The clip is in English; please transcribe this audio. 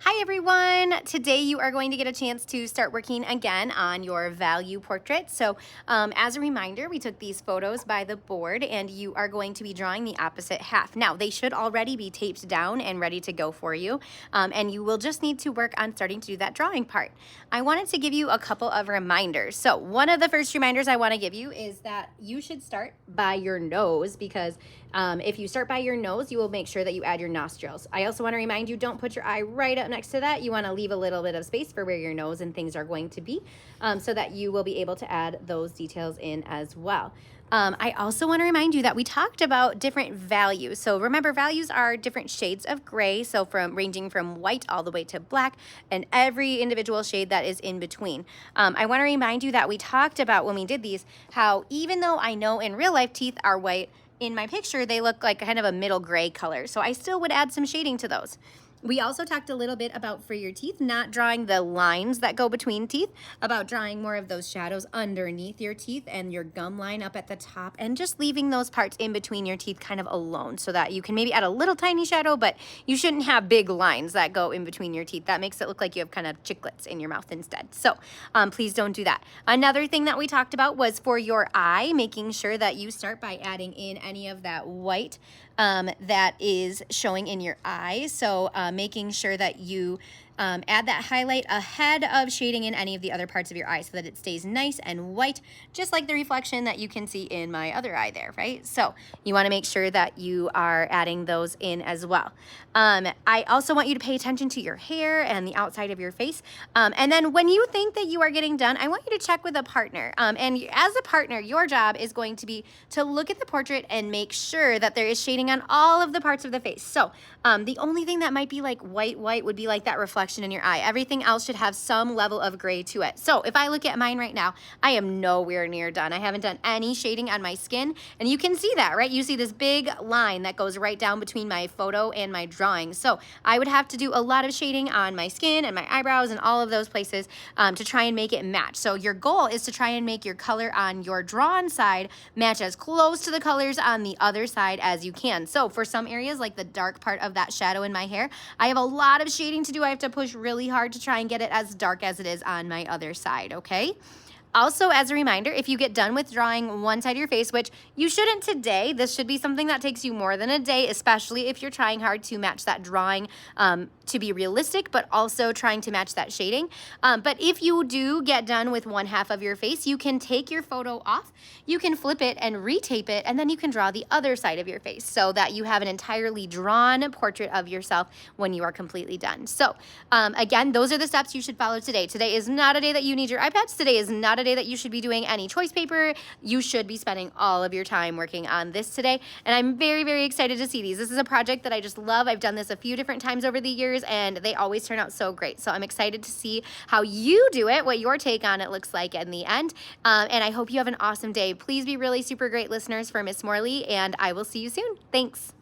Hi everyone! Today you are going to get a chance to start working again on your value portrait. So as a reminder, we took these photos by the board and you are going to be drawing the opposite half. Now they should already be taped down and ready to go for you, and you will just need to work on starting to do that drawing part. I wanted to give you a couple of reminders. So one of the first reminders I want to give you is that you should start by your nose, because if you start by your nose, you will make sure that you add your nostrils. I also want to remind you, don't put your eye right up next to that. You want to leave a little bit of space for where your nose and things are going to be, so that you will be able to add those details in as well. I also want to remind you that we talked about different values. So remember, values are different shades of gray, so ranging from white all the way to black, and every individual shade that is in between. I want to remind you that we talked about when we did these, how even though I know in real life teeth are white, in my picture they look like kind of a middle gray color, so I still would add some shading to those. We also talked a little bit about, for your teeth, not drawing the lines that go between teeth, about drawing more of those shadows underneath your teeth and your gum line up at the top, and just leaving those parts in between your teeth kind of alone, so that you can maybe add a little tiny shadow, but you shouldn't have big lines that go in between your teeth. That makes it look like you have kind of chiclets in your mouth instead. So please don't do that. Another thing that we talked about was for your eye, making sure that you start by adding in any of that white that is showing in your eye. So making sure that you add that highlight ahead of shading in any of the other parts of your eye, so that it stays nice and white, just like the reflection that you can see in my other eye there, right? So you want to make sure that you are adding those in as well. I also want you to pay attention to your hair and the outside of your face. And then when you think that you are getting done, I want you to check with a partner. And as a partner, your job is going to be to look at the portrait and make sure that there is shading on all of the parts of the face. So the only thing that might be like white would be like that reflection in your eye. Everything else should have some level of gray to it. So if I look at mine right now, I am nowhere near done. I haven't done any shading on my skin, and you can see that, right? You see this big line that goes right down between my photo and my drawing. So I would have to do a lot of shading on my skin and my eyebrows and all of those places to try and make it match. So your goal is to try and make your color on your drawn side match as close to the colors on the other side as you can. So for some areas, like the dark part of that shadow in my hair, I have a lot of shading to do. I have to push really hard to try and get it as dark as it is on my other side, okay? Also, as a reminder, if you get done with drawing one side of your face, which you shouldn't today, this should be something that takes you more than a day, especially if you're trying hard to match that drawing to be realistic, but also trying to match that shading. But if you do get done with one half of your face, you can take your photo off, you can flip it and retape it, and then you can draw the other side of your face so that you have an entirely drawn portrait of yourself when you are completely done. So again, those are the steps you should follow today. Today is not a day that you need your iPads. Today is not a day that you should be doing any choice paper. You should be spending all of your time working on this today, and I'm very, very excited to see these. This is a project that I just love. I've done this a few different times over the years, and they always turn out so great. So I'm excited to see how you do it, what your take on it looks like in the end, and I hope you have an awesome day. Please be really super great listeners for Miss Morley, and I will see you soon. Thanks.